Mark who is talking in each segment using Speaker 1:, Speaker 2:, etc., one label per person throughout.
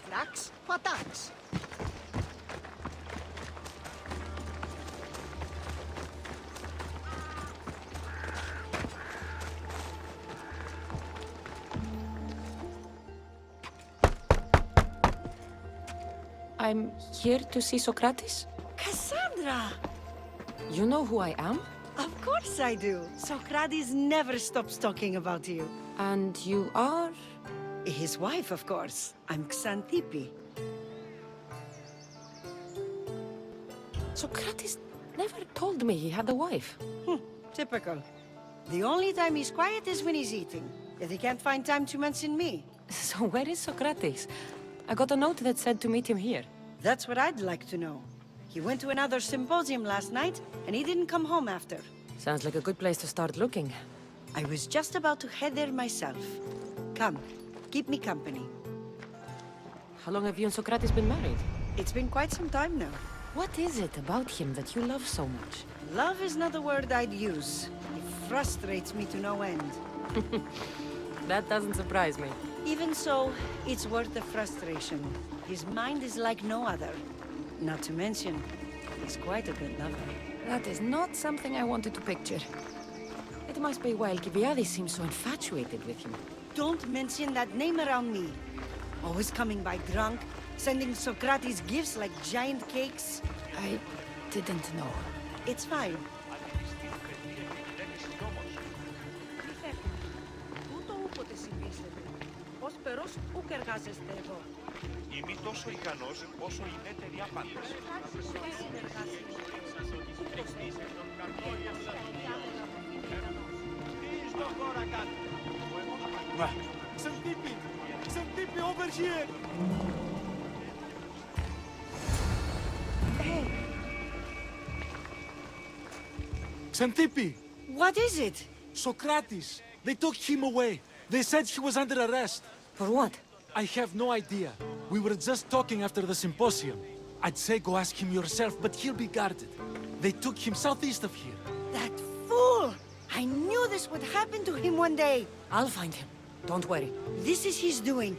Speaker 1: Drax, patax.
Speaker 2: I'm here to see Socrates.
Speaker 1: Cassandra!
Speaker 2: You know who I am?
Speaker 1: Of course I do. Socrates never stops talking about you.
Speaker 2: And you are?
Speaker 1: His wife, of course. I'm Xanthippe.
Speaker 2: Socrates never told me he had a wife.
Speaker 1: Typical. The only time he's quiet is when he's eating. Yet he can't find time to mention me.
Speaker 2: So where is Socrates? I got a note that said to meet him here.
Speaker 1: That's what I'd like to know. He went to another symposium last night, and he didn't come home after.
Speaker 2: Sounds like a good place to start looking.
Speaker 1: I was just about to head there myself. Come, keep me company.
Speaker 2: How long have you and Socrates been married?
Speaker 1: It's been quite some time now.
Speaker 2: What is it about him that you love so much?
Speaker 1: Love is not a word I'd use. He frustrates me to no end.
Speaker 2: That doesn't surprise me.
Speaker 1: Even so, it's worth the frustration. His mind is like no other. Not to mention, he's quite a good lover.
Speaker 2: That is not something I wanted to picture. It must be why Alcibiades seems so infatuated with him.
Speaker 1: Don't mention that name around me. Always coming by drunk, sending Socrates gifts like giant cakes.
Speaker 2: I didn't know.
Speaker 1: It's fine.
Speaker 3: Είμαι τόσο ικανός όσο οι έτεροι άπαντες.
Speaker 4: Xanthippe! Xanthippe, over here!
Speaker 1: Hey,
Speaker 4: Xanthippe!
Speaker 1: what is it?
Speaker 4: Socrates! They took him away. They said he was under arrest.
Speaker 2: For what?
Speaker 4: I have no idea. We were just talking after the symposium. I'd say go ask him yourself, but he'll be guarded. They took him southeast of here.
Speaker 1: That fool! I knew this would happen to him one day.
Speaker 2: I'll find him. Don't worry.
Speaker 1: This is his doing.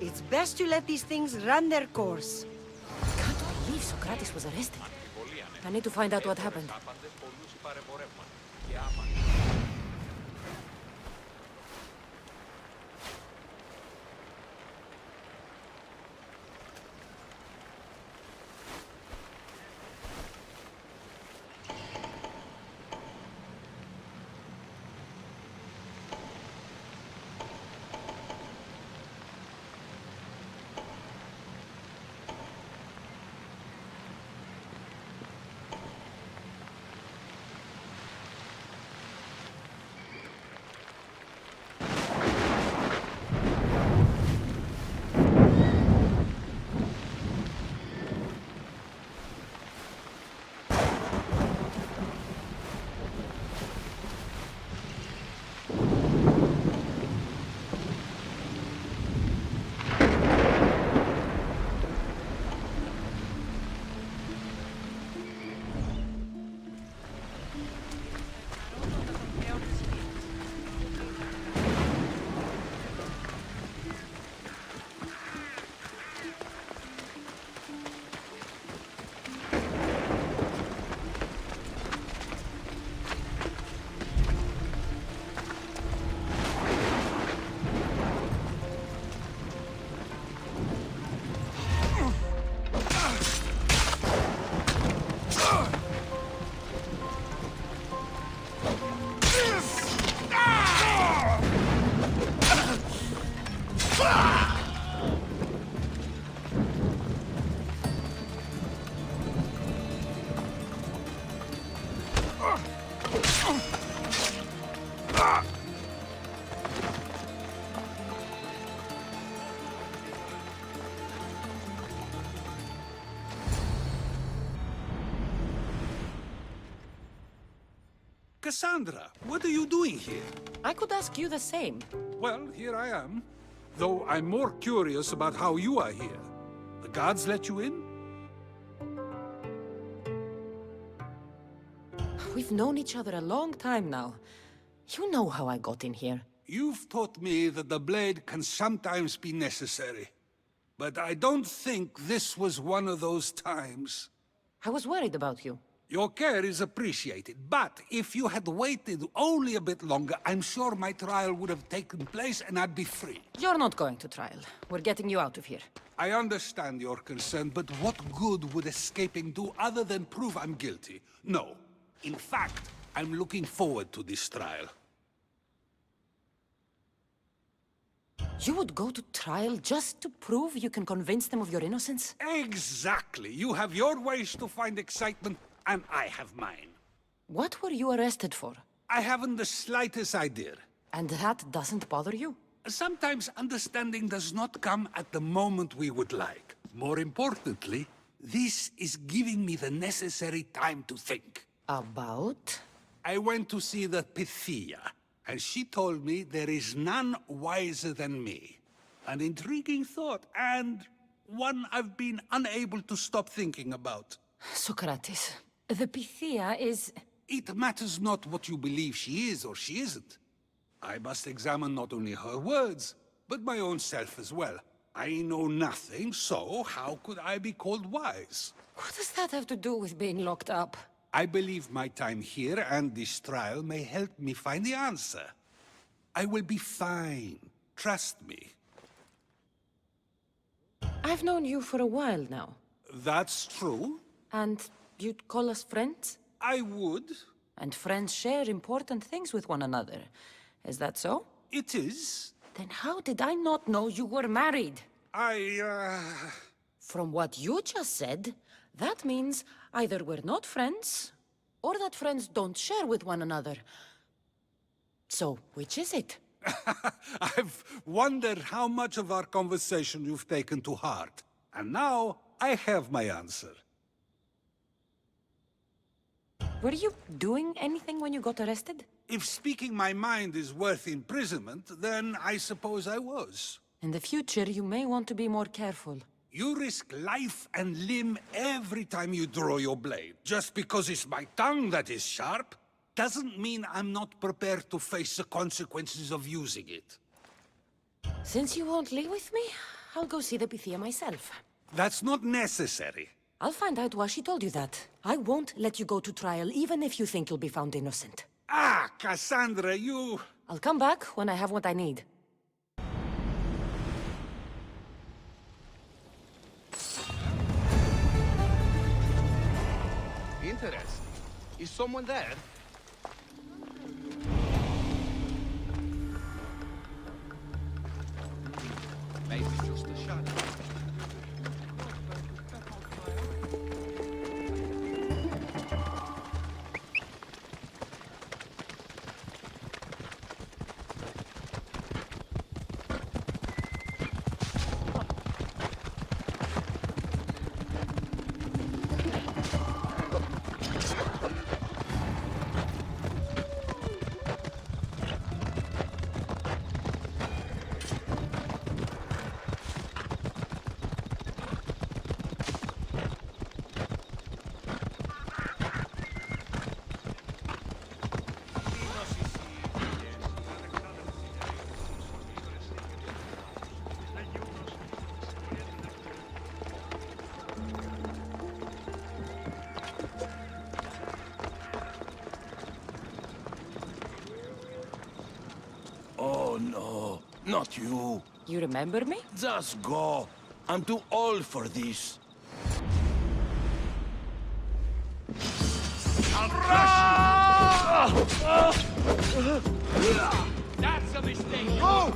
Speaker 1: It's best to let these things run their course.
Speaker 2: I can't believe Socrates was arrested. I need to find out what happened.
Speaker 5: Cassandra, what are you doing here?
Speaker 2: I could ask you the same.
Speaker 5: Well, here I am. Though I'm more curious about how you are here. The guards let you in?
Speaker 2: We've known each other a long time now. You know how I got in here.
Speaker 5: You've taught me that the blade can sometimes be necessary. But I don't think this was one of those times.
Speaker 2: I was worried about you.
Speaker 5: Your care is appreciated, but if you had waited only a bit longer, I'm sure my trial would have taken place and I'd be free.
Speaker 2: You're not going to trial. We're getting you out of here.
Speaker 5: I understand your concern, but what good would escaping do other than prove I'm guilty? No. In fact, I'm looking forward to this trial.
Speaker 2: You would go to trial just to prove you can convince them of your innocence?
Speaker 5: Exactly. You have your ways to find excitement, and I have mine.
Speaker 2: What were you arrested for?
Speaker 5: I haven't the slightest idea.
Speaker 2: And that doesn't bother you?
Speaker 5: Sometimes understanding does not come at the moment we would like. More importantly, this is giving me the necessary time to think.
Speaker 2: About?
Speaker 5: I went to see the Pythia, and she told me there is none wiser than me. An intriguing thought, and one I've been unable to stop thinking about.
Speaker 2: Socrates, the Pythia is...
Speaker 5: It matters not what you believe she is or she isn't. I must examine not only her words, but my own self as well. I know nothing, so how could I be called wise?
Speaker 2: What does that have to do with being locked up?
Speaker 5: I believe my time here and this trial may help me find the answer. I will be fine. Trust me.
Speaker 2: I've known you for a while now.
Speaker 5: That's true.
Speaker 2: And you'd call us friends?
Speaker 5: I would.
Speaker 2: And friends share important things with one another. Is that so?
Speaker 5: It is.
Speaker 2: Then how did I not know you were married? From what you just said, that means either we're not friends, or that friends don't share with one another. So, which is it?
Speaker 5: I've wondered how much of our conversation you've taken to heart. And now, I have my answer.
Speaker 2: Were you doing anything when you got arrested?
Speaker 5: If speaking my mind is worth imprisonment, then I suppose I was.
Speaker 2: In the future, you may want to be more careful.
Speaker 5: You risk life and limb every time you draw your blade. Just because it's my tongue that is sharp, doesn't mean I'm not prepared to face the consequences of using it.
Speaker 2: Since you won't leave with me, I'll go see the Pythia myself.
Speaker 5: That's not necessary.
Speaker 2: I'll find out why she told you that. I won't let you go to trial, even if you think you'll be found innocent.
Speaker 5: Ah, Cassandra, you...
Speaker 2: I'll come back when I have what I need.
Speaker 6: Interesting. Is someone there? Maybe just a shadow.
Speaker 7: Oh no, not you.
Speaker 2: You remember me?
Speaker 7: Just go. I'm too old for this.
Speaker 3: That's a mistake. Oh,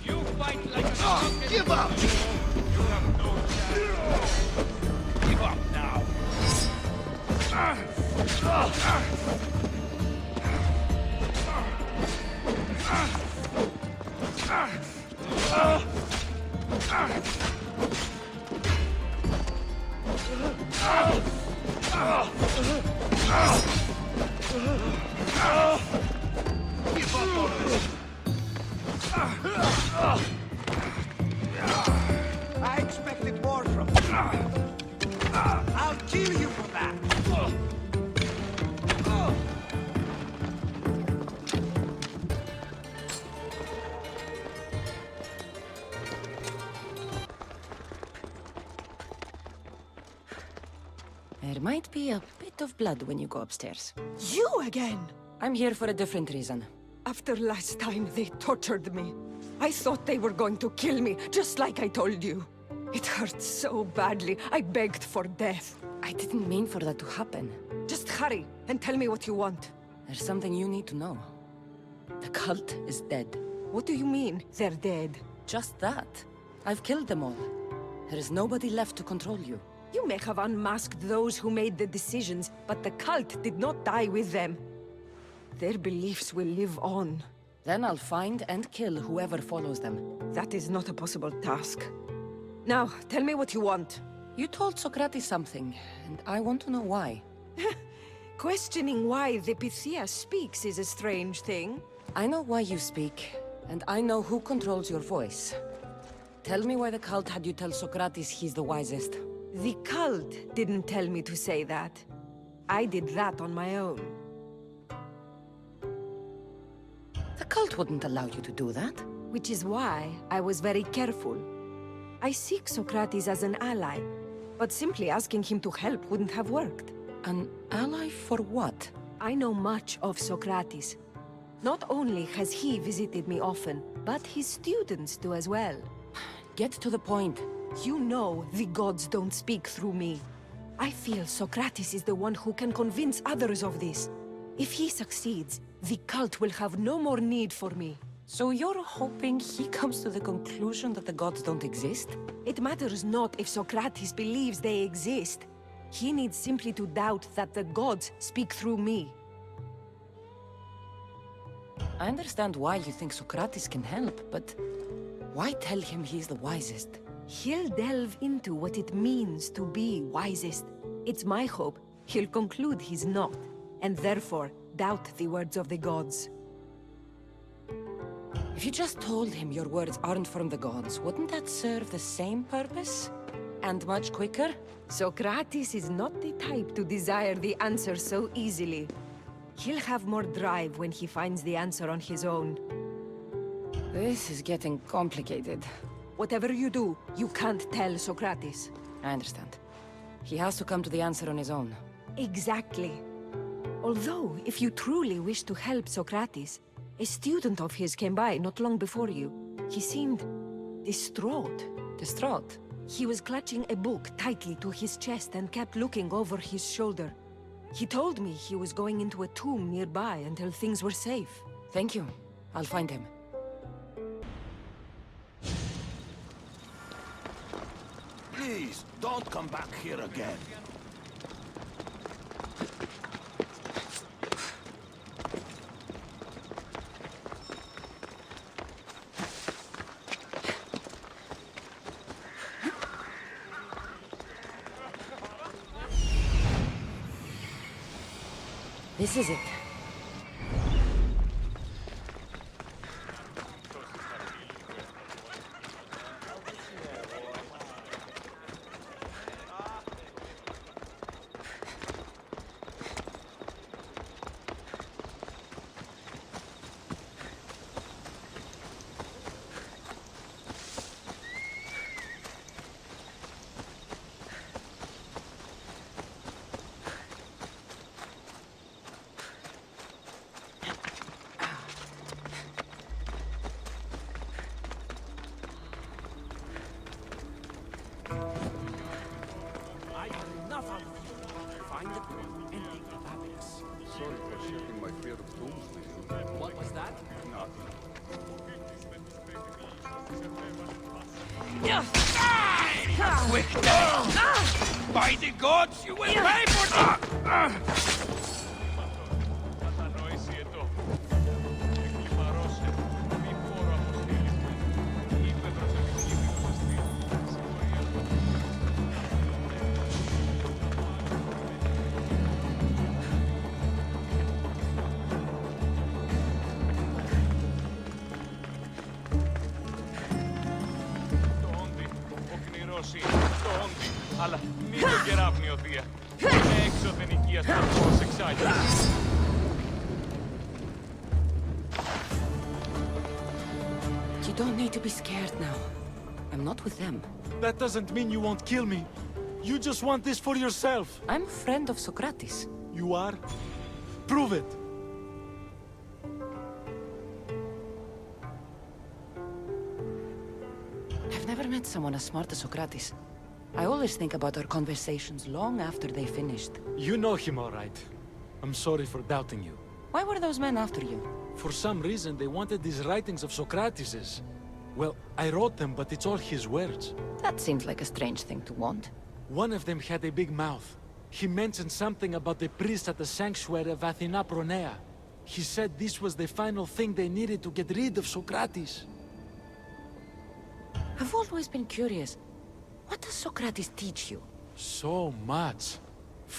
Speaker 3: You fight like a
Speaker 8: I expected more from you. I'll kill you for that.
Speaker 2: There might be a bit of blood when you go upstairs.
Speaker 9: You again!
Speaker 2: I'm here for a different reason.
Speaker 9: After last time, they tortured me. I thought they were going to kill me, just like I told you. It hurt so badly, I begged for death.
Speaker 2: I didn't mean for that to happen.
Speaker 9: Just hurry, and tell me what you want.
Speaker 2: There's something you need to know. The cult is dead.
Speaker 9: What do you mean, they're dead?
Speaker 2: Just that. I've killed them all. There is nobody left to control you.
Speaker 9: You may have unmasked those who made the decisions, but the cult did not die with them. Their beliefs will live on.
Speaker 2: Then I'll find and kill whoever follows them.
Speaker 9: That is not a possible task. Now, tell me what you want.
Speaker 2: You told Socrates something, and I want to know why.
Speaker 9: Questioning why the Pythia speaks is a strange thing.
Speaker 2: I know why you speak, and I know who controls your voice. Tell me why the cult had you tell Socrates he's the wisest.
Speaker 9: The cult didn't tell me to say that. I did that on my own.
Speaker 2: The cult wouldn't allow you to do that.
Speaker 9: Which is why I was very careful. I seek Socrates as an ally, but simply asking him to help wouldn't have worked.
Speaker 2: An ally for what?
Speaker 9: I know much of Socrates. Not only has he visited me often, but his students do as well.
Speaker 2: Get to the point.
Speaker 9: You know the gods don't speak through me. I feel Socrates is the one who can convince others of this. If he succeeds, the cult will have no more need for me.
Speaker 2: So you're hoping he comes to the conclusion that the gods don't exist?
Speaker 9: It matters not if Socrates believes they exist. He needs simply to doubt that the gods speak through me.
Speaker 2: I understand why you think Socrates can help, but why tell him he's the wisest?
Speaker 9: He'll delve into what it means to be wisest. It's my hope he'll conclude he's not, and therefore doubt the words of the gods.
Speaker 2: If you just told him your words aren't from the gods, wouldn't that serve the same purpose? And much quicker?
Speaker 9: Socrates is not the type to desire the answer so easily. He'll have more drive when he finds the answer on his own.
Speaker 2: This is getting complicated.
Speaker 9: Whatever you do, you can't tell Socrates.
Speaker 2: I understand. He has to come to the answer on his own.
Speaker 9: Exactly. Although, if you truly wish to help Socrates, a student of his came by not long before you. He seemed distraught.
Speaker 2: Distraught?
Speaker 9: He was clutching a book tightly to his chest and kept looking over his shoulder. He told me he was going into a tomb nearby until things were safe.
Speaker 2: Thank you. I'll find him.
Speaker 7: Please, don't come back here again.
Speaker 2: This is it.
Speaker 6: Sorry for sharing my fear of tombs with you.
Speaker 8: What was that?
Speaker 5: Quick, then! By the gods, you will pay for that!
Speaker 3: καλοσύνη, στο όντι, αλλά μην το κεράπνιο, θεία. Είναι έξωθεν οικίας προφώς εξάγει.
Speaker 2: You don't need to be scared now. I'm not with them.
Speaker 4: That doesn't mean you won't kill me. You just want this for yourself.
Speaker 2: I'm a friend of Socrates.
Speaker 4: You are? Prove it.
Speaker 2: I've never met someone as smart as Socrates. I always think about our conversations long after they finished.
Speaker 4: You know him all right. I'm sorry for doubting you.
Speaker 2: Why were those men after you?
Speaker 4: For some reason, they wanted these writings of Socrateses. Well, I wrote them, but it's all his words.
Speaker 2: That seems like a strange thing to want.
Speaker 4: One of them had a big mouth. He mentioned something about the priest at the sanctuary of Athena Pronea. He said this was the final thing they needed to get rid of Socrates.
Speaker 2: I've always been curious. What does Socrates teach you?
Speaker 4: So much.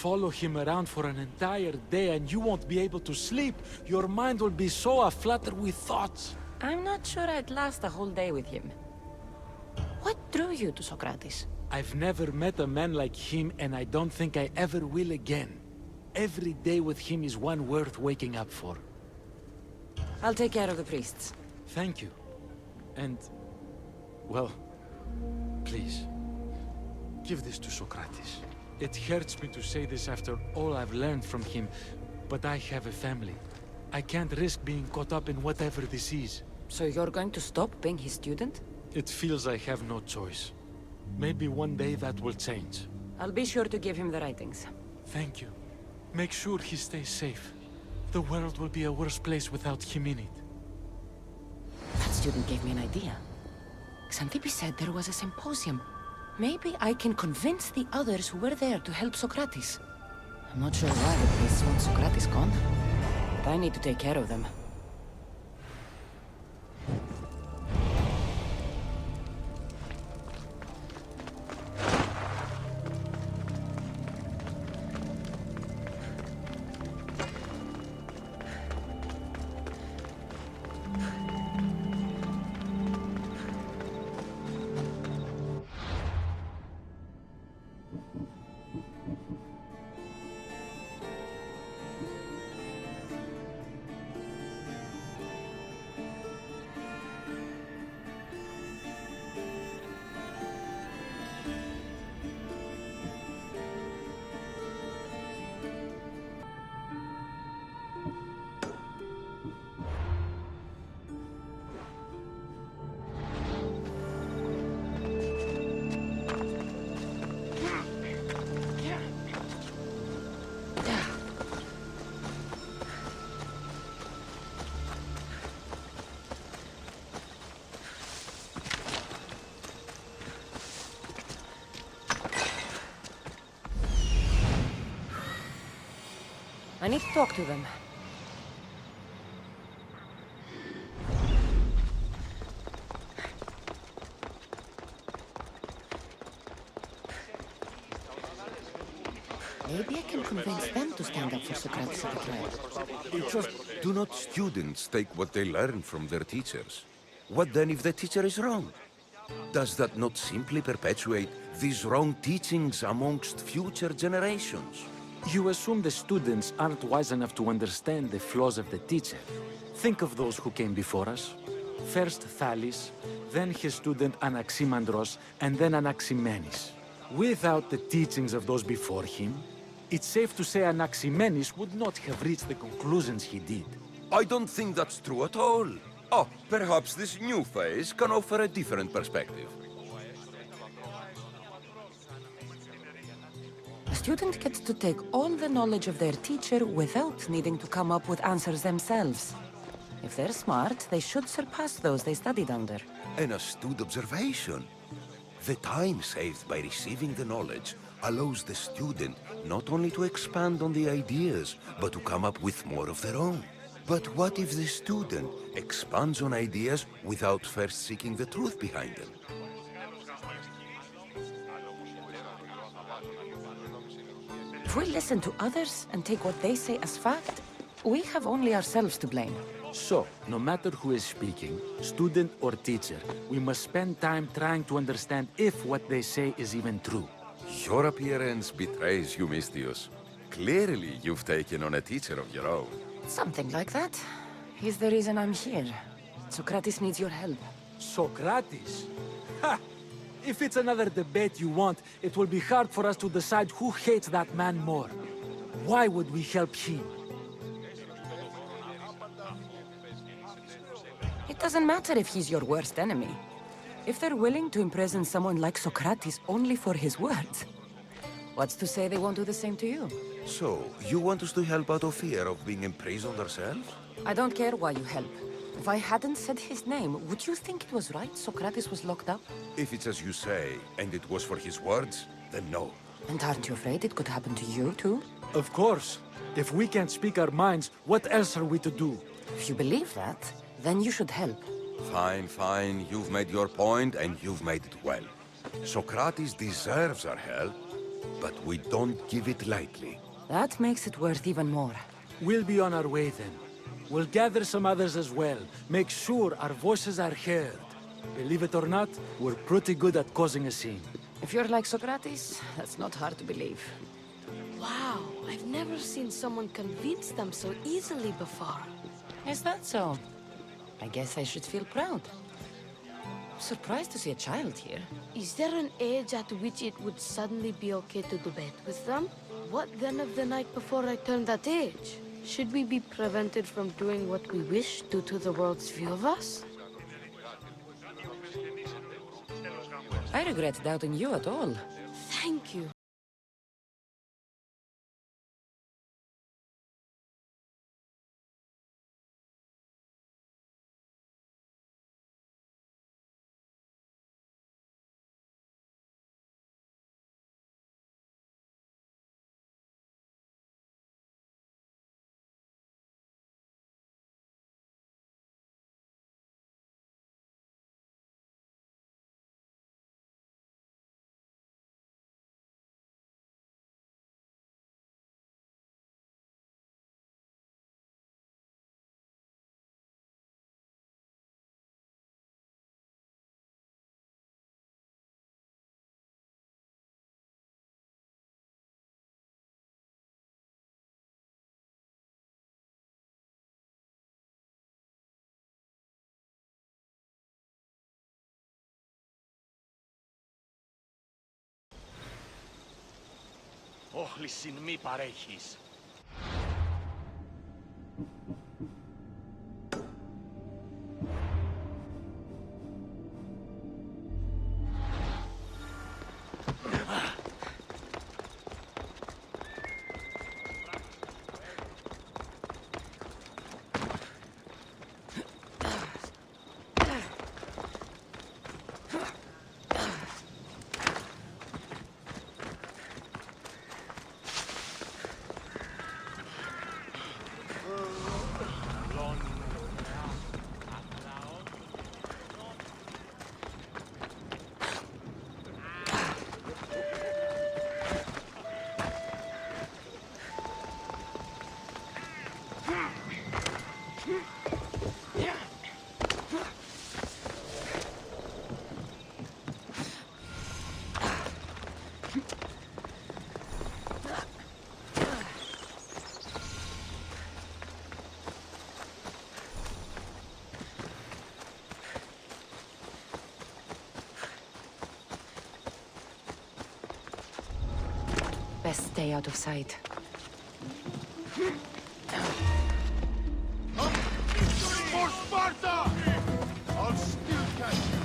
Speaker 4: Follow him around for an entire day and you won't be able to sleep. Your mind will be so aflutter with thoughts.
Speaker 2: I'm not sure I'd last a whole day with him. What drew you to Socrates?
Speaker 4: I've never met a man like him and I don't think I ever will again. Every day with him is one worth waking up for.
Speaker 2: I'll take care of the priests.
Speaker 4: Thank you. And, well, please, give this to Socrates. It hurts me to say this after all I've learned from him, but I have a family. I can't risk being caught up in whatever this is.
Speaker 2: So you're going to stop being his student?
Speaker 4: It feels I have no choice. Maybe one day that will change.
Speaker 2: I'll be sure to give him the writings.
Speaker 4: Thank you. Make sure he stays safe. The world will be a worse place without him in it.
Speaker 2: That student gave me an idea. Xanthippe said there was a symposium. Maybe I can convince the others who were there to help Socrates. I'm not sure why the priests want Socrates gone, but I need to take care of them. I need to talk to them. Maybe I can convince them to stand up for Socrates at the trial.
Speaker 7: Just do not students take what they learn from their teachers? What then if the teacher is wrong? Does that not simply perpetuate these wrong teachings amongst future generations?
Speaker 4: You assume the students aren't wise enough to understand the flaws of the teacher. Think of those who came before us. First Thales, then his student Anaximandros, and then Anaximenes. Without the teachings of those before him, it's safe to say Anaximenes would not have reached the conclusions he did.
Speaker 7: I don't think that's true at all. Oh, perhaps this new phase can offer a different perspective.
Speaker 2: A student gets to take all the knowledge of their teacher without needing to come up with answers themselves. If they're smart, they should surpass those they studied under.
Speaker 7: An astute observation. The time saved by receiving the knowledge allows the student not only to expand on the ideas, but to come up with more of their own. But what if the student expands on ideas without first seeking the truth behind them?
Speaker 2: If we listen to others and take what they say as fact, we have only ourselves to blame.
Speaker 4: So, no matter who is speaking, student or teacher, we must spend time trying to understand if what they say is even true.
Speaker 7: Your appearance betrays you, Mystius. Clearly, you've taken on a teacher of your own.
Speaker 2: Something like that. He's the reason I'm here. Socrates needs your help.
Speaker 4: Socrates? Ha! If it's another debate you want, it will be hard for us to decide who hates that man more. Why would we help him?
Speaker 2: It doesn't matter if he's your worst enemy. If they're willing to imprison someone like Socrates only for his words, what's to say they won't do the same to you?
Speaker 7: So, you want us to help out of fear of being imprisoned ourselves?
Speaker 2: I don't care why you help. If I hadn't said his name, would you think it was right Socrates was locked up?
Speaker 7: If it's as you say, and it was for his words, then no.
Speaker 2: And aren't you afraid it could happen to you, too?
Speaker 4: Of course. If we can't speak our minds, what else are we to do?
Speaker 2: If you believe that, then you should help.
Speaker 7: Fine, fine. You've made your point, and you've made it well. Socrates deserves our help, but we don't give it lightly.
Speaker 2: That makes it worth even more.
Speaker 4: We'll be on our way then. We'll gather some others as well. Make sure our voices are heard. Believe it or not, we're pretty good at causing a scene.
Speaker 2: If you're like Socrates, that's not hard to believe.
Speaker 10: Wow, I've never seen someone convince them so easily before.
Speaker 2: Is that so? I guess I should feel proud. I'm surprised to see a child here.
Speaker 10: Is there an age at which it would suddenly be okay to debate with them? What then of the night before I turned that age? Should we be prevented from doing what we wish due to the world's view of us?
Speaker 2: I regret doubting you at all.
Speaker 10: Thank you.
Speaker 3: Όχλησιν μη παρέχεις.
Speaker 2: Best stay out of sight.
Speaker 3: For Sparta! I'll still catch you.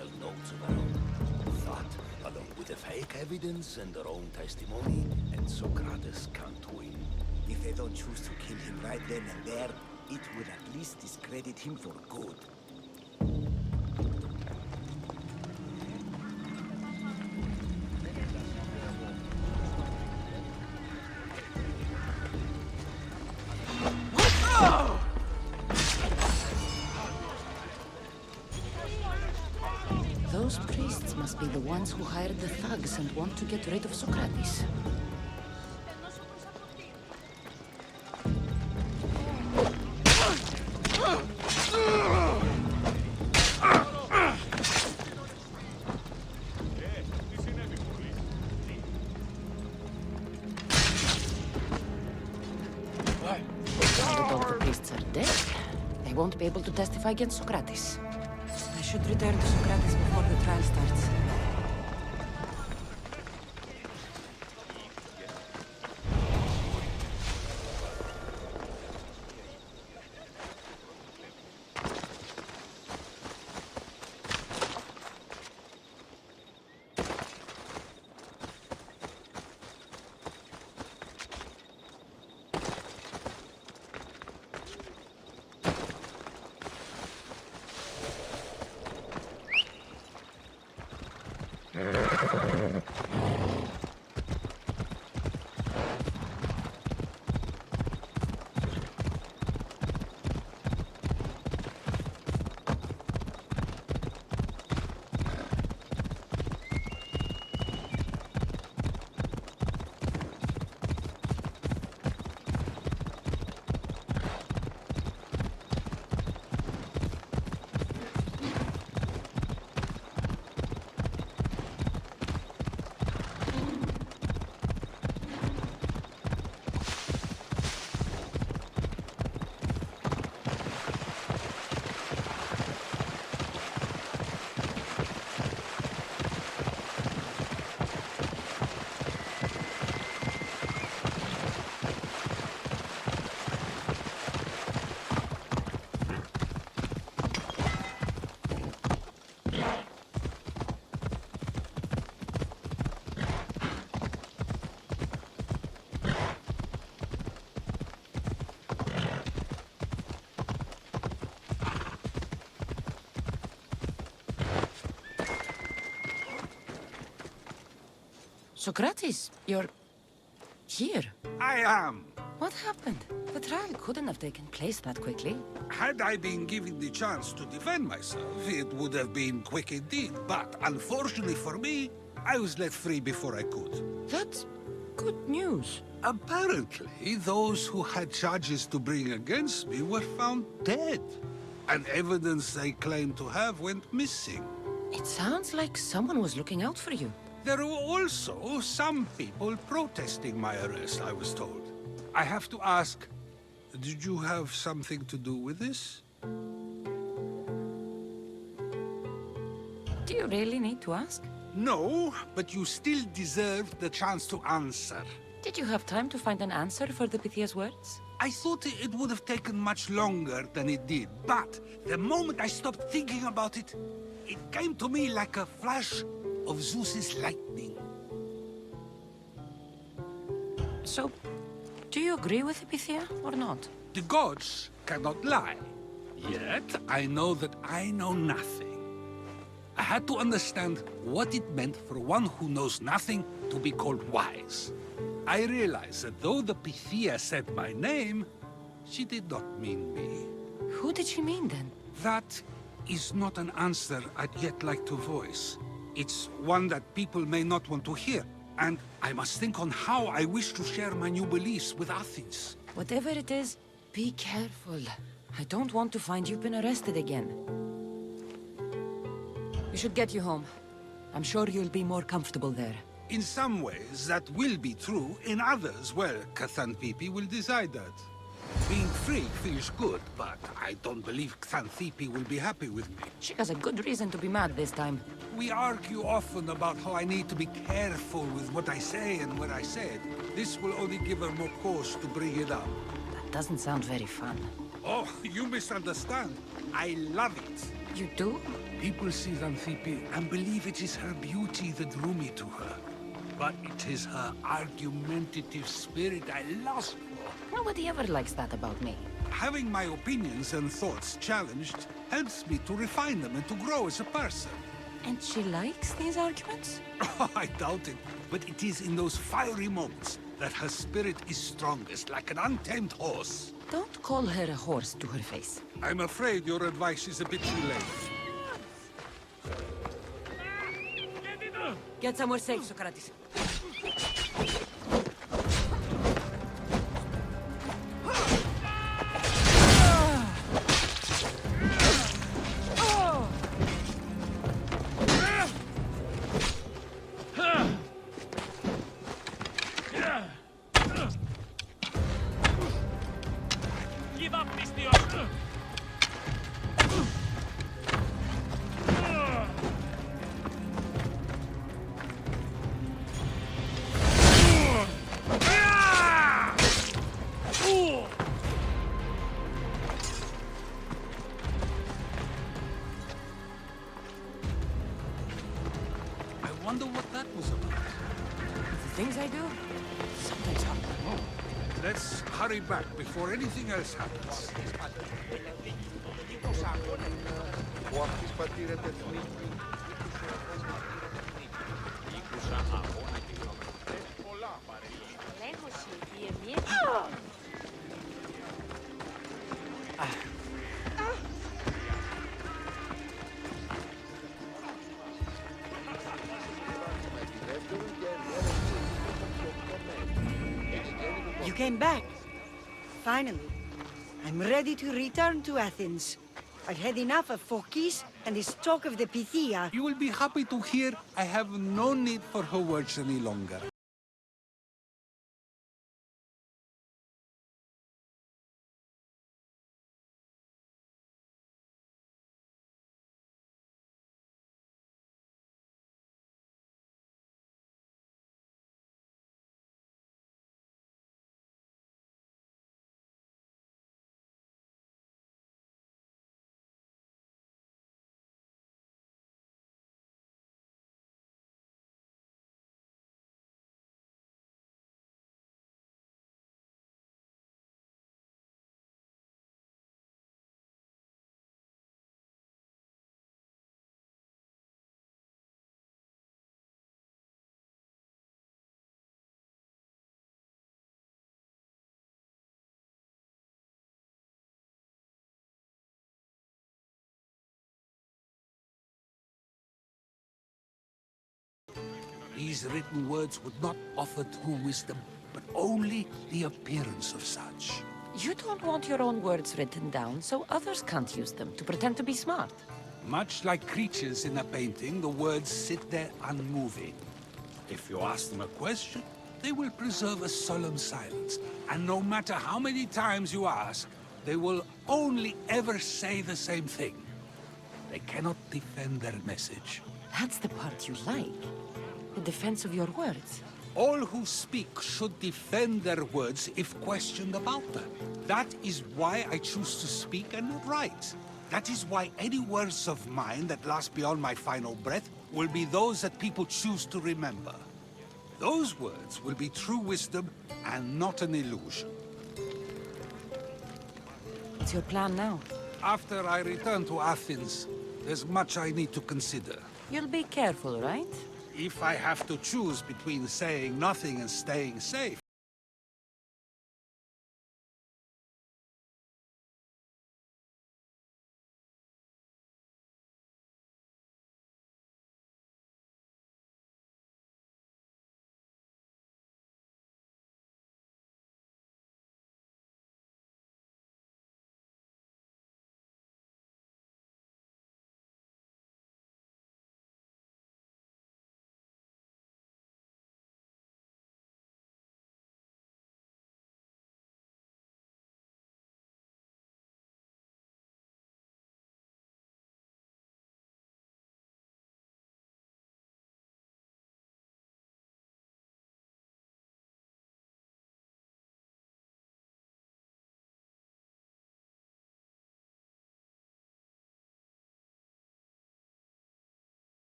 Speaker 7: circumstantial notes of her own. That, along with the fake evidence and her own testimony, and Socrates can't win.
Speaker 8: If they don't choose to kill him right then and there, it would at least discredit him for good.
Speaker 2: Those priests must be the ones who hired the thugs and want to get rid of Socrates. Now that all the priests are dead, they won't be able to testify against Socrates. I should return to Socrates before the trial starts. Socrates, you're here.
Speaker 5: I am.
Speaker 2: What happened? The trial couldn't have taken place that quickly.
Speaker 5: Had I been given the chance to defend myself, it would have been quick indeed. But unfortunately for me, I was let free before I could.
Speaker 2: That's good news.
Speaker 5: Apparently, those who had charges to bring against me were found dead. And evidence they claimed to have went missing.
Speaker 2: It sounds like someone was looking out for you.
Speaker 5: There were also some people protesting my arrest, I was told. I have to ask, did you have something to do with this?
Speaker 2: Do you really need to ask?
Speaker 5: No, but you still deserve the chance to answer.
Speaker 2: Did you have time to find an answer for the Pythia's words?
Speaker 5: I thought it would have taken much longer than it did, but the moment I stopped thinking about it, it came to me like a flash of Zeus's lightning.
Speaker 2: So, do you agree with Pythia or not?
Speaker 5: The gods cannot lie. Yet, I know that I know nothing. I had to understand what it meant for one who knows nothing to be called wise. I realized that though the Pythia said my name, she did not mean me.
Speaker 2: Who did she mean then?
Speaker 5: That is not an answer I'd yet like to voice. It's one that people may not want to hear, and I must think on how I wish to share my new beliefs with Athens.
Speaker 2: Whatever it is, be careful. I don't want to find you've been arrested again. We should get you home. I'm sure you'll be more comfortable there.
Speaker 5: In some ways, that will be true. In others, well, Xanthippe will decide that. Being free feels good, but I don't believe Xanthippe will be happy with me.
Speaker 2: She has a good reason to be mad this time.
Speaker 5: We argue often about how I need to be careful with what I say and what I said. This will only give her more cause to bring it up.
Speaker 2: That doesn't sound very fun.
Speaker 5: Oh, you misunderstand. I love it.
Speaker 2: You do?
Speaker 5: People see Xanthippe and believe it is her beauty that drew me to her. But it is her argumentative spirit I lust for.
Speaker 2: Nobody ever likes that about me.
Speaker 5: Having my opinions and thoughts challenged helps me to refine them and to grow as a person.
Speaker 2: And she likes these arguments?
Speaker 5: I doubt it, but it is in those fiery moments that her spirit is strongest, like an untamed horse.
Speaker 2: Don't call her a horse to her face.
Speaker 5: I'm afraid your advice is a bit too late.
Speaker 2: Get somewhere safe, Socrates.
Speaker 3: Give up, Mistio!
Speaker 5: I wonder what that was about.
Speaker 2: The things I do sometimes happen.
Speaker 5: Let's hurry back before anything else happens.
Speaker 6: Ο αυτής πατήρε τεθνίκη.
Speaker 3: Ήκουσα αγώνα και γνωμευτές πολλά παρελθόντα.
Speaker 1: You came back. Finally. I'm ready to return to Athens. I've had enough of Phokis and his talk of the Pythia.
Speaker 5: You will be happy to hear I have no need for her words any longer. These written words would not offer true wisdom, but only the appearance of such.
Speaker 2: You don't want your own words written down, so others can't use them to pretend to be smart.
Speaker 5: Much like creatures in a painting, the words sit there unmoving. If you ask them a question, they will preserve a solemn silence. And no matter how many times you ask, they will only ever say the same thing. They cannot defend their message.
Speaker 2: That's the part you like. The defense of your words.
Speaker 5: All who speak should defend their words if questioned about them. That is why I choose to speak and not write. That is why any words of mine that last beyond my final breath will be those that people choose to remember. Those words will be true wisdom and not an illusion.
Speaker 2: What's your plan now?
Speaker 5: After I return to Athens, there's much I need to consider.
Speaker 2: You'll be careful, right?
Speaker 5: If I have to choose between saying nothing and staying safe,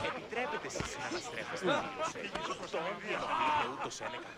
Speaker 3: Επιτρέπεται εσείς να αναστρέφεστε. Ούτως ένεκα.